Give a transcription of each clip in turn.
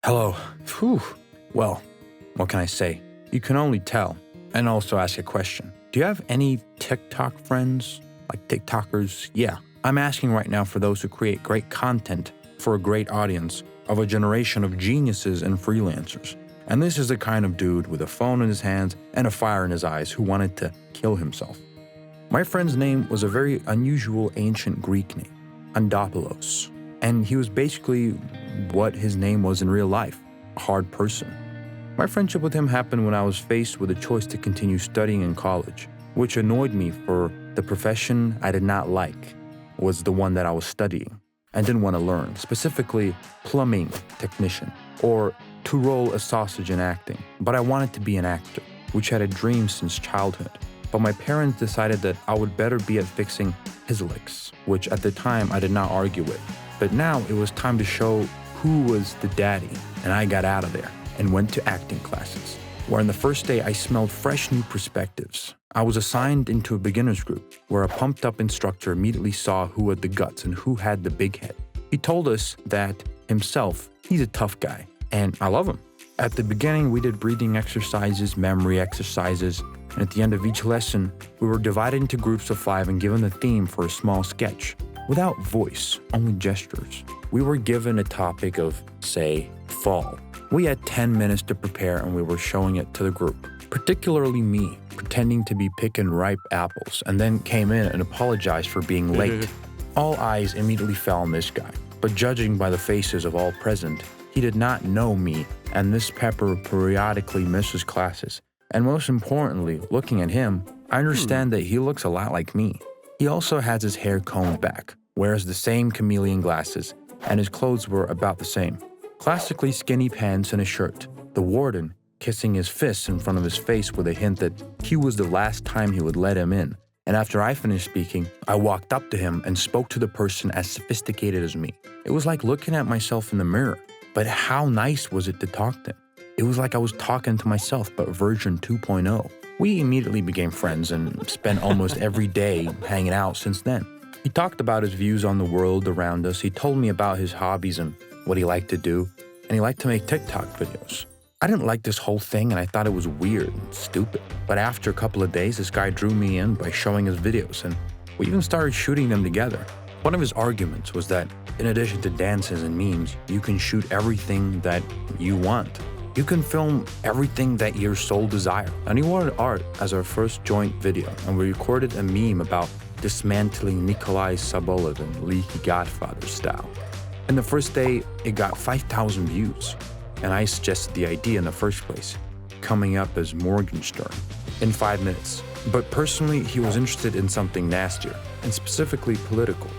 Hello. Whew. Well, what can I say? You can only tell and also ask a question. Do you have any TikTok friends? Like TikTokers? Yeah. I'm asking right now for those who create great content for a great audience of a generation of geniuses and freelancers. And this is the kind of dude with a phone in his hands and a fire in his eyes who wanted to kill himself. My friend's name was a very unusual ancient Greek name, Andopoulos. And he was basically what his name was in real life, a hard person. My friendship with him happened when I was faced with a choice to continue studying in college, which annoyed me for the profession I did not like was the one that I was studying and didn't want to learn, specifically plumbing technician or to roll a sausage in acting. But I wanted to be an actor, which I had a dream since childhood. But my parents decided that I would better be at fixing his licks, which at the time I did not argue with. But now it was time to show who was the daddy, and I got out of there and went to acting classes, where on the first day I smelled fresh new perspectives. I was assigned into a beginner's group, where a pumped-up instructor immediately saw who had the guts and who had the big head. He told us that himself, he's a tough guy, and I love him. At the beginning, we did breathing exercises, memory exercises, and at the end of each lesson, we were divided into groups of 5 and given the theme for a small sketch. Without voice, only gestures. We were given a topic of, say, fall. We had 10 minutes to prepare and we were showing it to the group, particularly me, pretending to be picking ripe apples, and then came in and apologized for being late. All eyes immediately fell on this guy, but judging by the faces of all present, he did not know me, and this pepper periodically misses classes. And most importantly, looking at him, I understand that he looks a lot like me. He also has his hair combed back, wears the same chameleon glasses, and his clothes were about the same. Classically skinny pants and a shirt. The warden kissing his fists in front of his face with a hint that he was the last time he would let him in. And after I finished speaking, I walked up to him and spoke to the person as sophisticated as me. It was like looking at myself in the mirror. But how nice was it to talk to him? It was like I was talking to myself, but version 2.0. We immediately became friends and spent almost every day hanging out since then. He talked about his views on the world around us. He told me about his hobbies and what he liked to do, and he liked to make TikTok videos. I didn't like this whole thing and I thought it was weird and stupid. But after a couple of days, this guy drew me in by showing his videos, and we even started shooting them together. One of his arguments was that in addition to dances and memes, you can shoot everything that you want. You can film everything that your soul desires. And he wanted art as our first joint video, and we recorded a meme about dismantling Nikolai Sobolov in Leaky Godfather style. In the first day, it got 5,000 views, and I suggested the idea in the first place, coming up as Morgenstern in 5 minutes. But personally, he was interested in something nastier, and specifically political.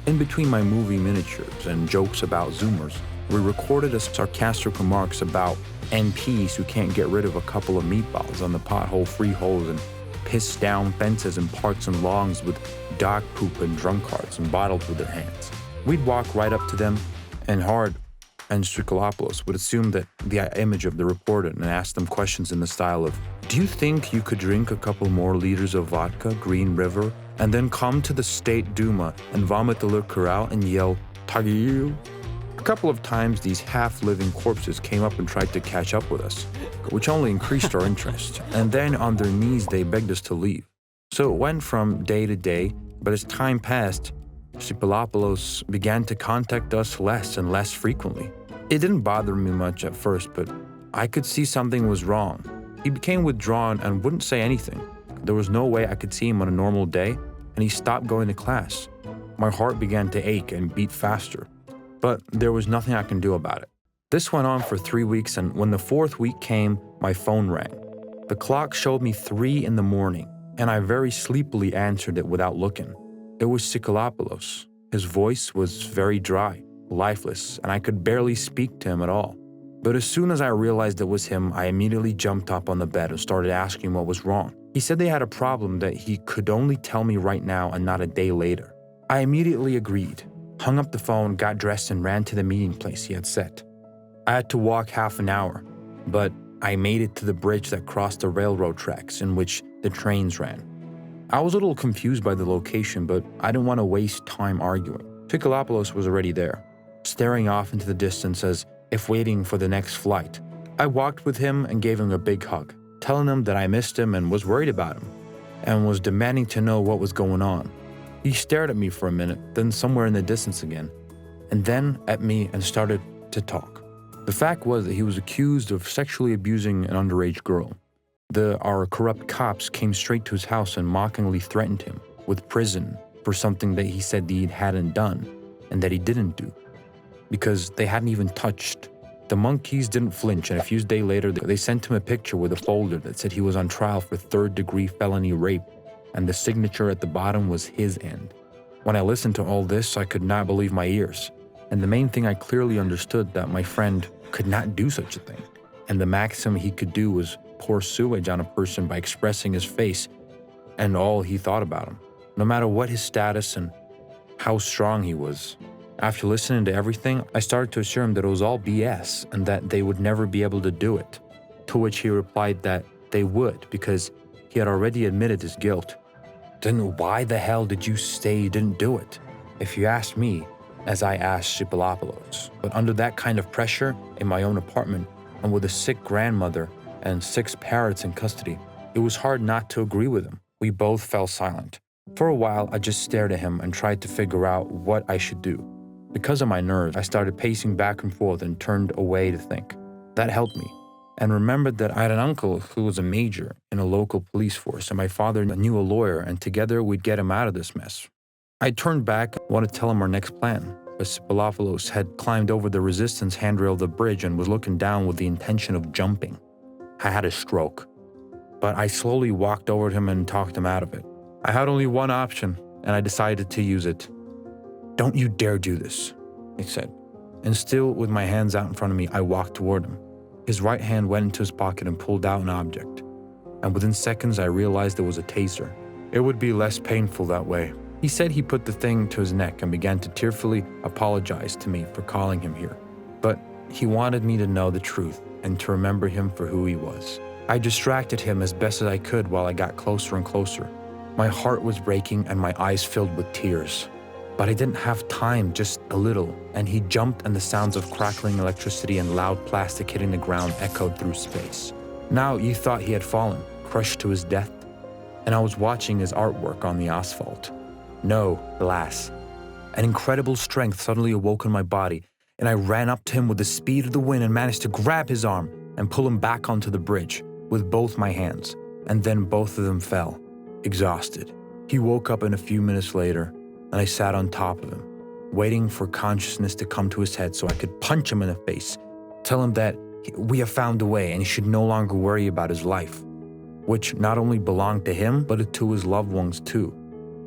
In between my movie miniatures and jokes about Zoomers, we recorded a sarcastic remarks about MPs who can't get rid of a couple of meatballs on the pothole-free holes and piss down fences and parks and lawns with dog poop and drunkards and bottles with their hands. We'd walk right up to them, and Hard and Strikolopoulos would assume that the image of the reporter and ask them questions in the style of, "Do you think you could drink a couple more liters of vodka, Green River, and then come to the State Duma and vomit the liquor out and yell, Tagil?" A couple of times, these half-living corpses came up and tried to catch up with us, which only increased our interest. And then on their knees, they begged us to leave. So it went from day to day, but as time passed, Strikolopoulos began to contact us less and less frequently. It didn't bother me much at first, but I could see something was wrong. He became withdrawn and wouldn't say anything. There was no way I could see him on a normal day, and he stopped going to class. My heart began to ache and beat faster. But there was nothing I can do about it. This went on for 3 weeks, and when the 4th week came, my phone rang. The clock showed me 3 in the morning, and I very sleepily answered it without looking. It was Strikolopoulos. His voice was very dry, lifeless, and I could barely speak to him at all. But as soon as I realized it was him, I immediately jumped up on the bed and started asking what was wrong. He said they had a problem that he could only tell me right now and not a day later. I immediately agreed, hung up the phone, got dressed, and ran to the meeting place he had set. I had to walk half an hour, but I made it to the bridge that crossed the railroad tracks in which the trains ran. I was a little confused by the location, but I didn't want to waste time arguing. Strikolopoulos was already there, staring off into the distance as if waiting for the next flight. I walked with him and gave him a big hug, telling him that I missed him and was worried about him, and was demanding to know what was going on. He stared at me for a minute, then somewhere in the distance again, and then at me and started to talk. The fact was that he was accused of sexually abusing an underage girl. Our corrupt cops came straight to his house and mockingly threatened him with prison for something that he said he hadn't done and that he didn't do, because they hadn't even touched. The monkeys didn't flinch, and a few days later, they sent him a picture with a folder that said he was on trial for third-degree felony rape, and the signature at the bottom was his end. When I listened to all this, I could not believe my ears. And the main thing, I clearly understood that my friend could not do such a thing, and the maximum he could do was pour sewage on a person by expressing his face and all he thought about him, no matter what his status and how strong he was. After listening to everything, I started to assure him that it was all BS and that they would never be able to do it, to which he replied that they would, because he had already admitted his guilt. Then why the hell did you say you didn't do it? If you asked me, as I asked Shipolopoulos. But under that kind of pressure, in my own apartment, and with a sick grandmother and 6 parrots in custody, it was hard not to agree with him. We both fell silent. For a while, I just stared at him and tried to figure out what I should do. Because of my nerves, I started pacing back and forth and turned away to think. That helped me, and remembered that I had an uncle who was a major in a local police force, and my father knew a lawyer, and together we'd get him out of this mess. I turned back and wanted to tell him our next plan, but Shipolopoulos had climbed over the resistance handrail of the bridge and was looking down with the intention of jumping. I had a stroke, but I slowly walked over to him and talked him out of it. I had only one option, and I decided to use it. "Don't you dare do this," he said. And still with my hands out in front of me, I walked toward him. His right hand went into his pocket and pulled out an object. And within seconds, I realized it was a taser. It would be less painful that way. He said he put the thing to his neck and began to tearfully apologize to me for calling him here. But he wanted me to know the truth and to remember him for who he was. I distracted him as best as I could while I got closer and closer. My heart was breaking and my eyes filled with tears. But I didn't have time, just a little, and he jumped and the sounds of crackling electricity and loud plastic hitting the ground echoed through space. Now you thought he had fallen, crushed to his death, and I was watching his artwork on the asphalt. No, alas. An incredible strength suddenly awoke in my body, and I ran up to him with the speed of the wind and managed to grab his arm and pull him back onto the bridge with both my hands, and then both of them fell, exhausted. He woke up in a few minutes later, and I sat on top of him, waiting for consciousness to come to his head so I could punch him in the face, tell him that we have found a way and he should no longer worry about his life, which not only belonged to him, but to his loved ones too,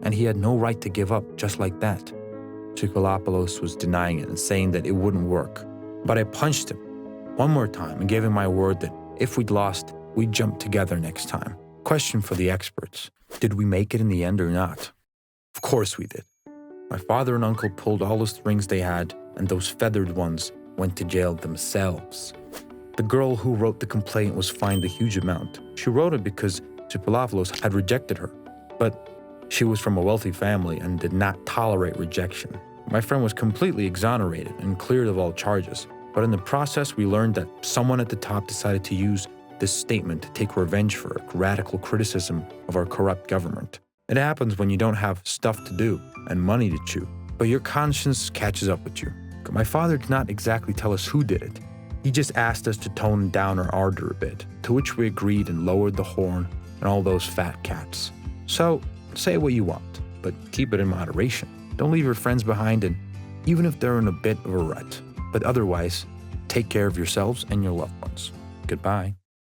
and he had no right to give up just like that. Shipolopoulos was denying it and saying that it wouldn't work, but I punched him one more time and gave him my word that if we'd lost, we'd jump together next time. Question for the experts: did we make it in the end or not? Of course we did. My father and uncle pulled all the strings they had, and those feathered ones went to jail themselves. The girl who wrote the complaint was fined a huge amount. She wrote it because Shipolopoulos had rejected her, but she was from a wealthy family and did not tolerate rejection. My friend was completely exonerated and cleared of all charges, but in the process we learned that someone at the top decided to use this statement to take revenge for radical criticism of our corrupt government. It happens when you don't have stuff to do and money to chew, but your conscience catches up with you. My father did not exactly tell us who did it. He just asked us to tone down our ardor a bit, to which we agreed and lowered the horn and all those fat cats. So, say what you want, but keep it in moderation. Don't leave your friends behind, and even if they're in a bit of a rut. But otherwise, take care of yourselves and your loved ones. Goodbye.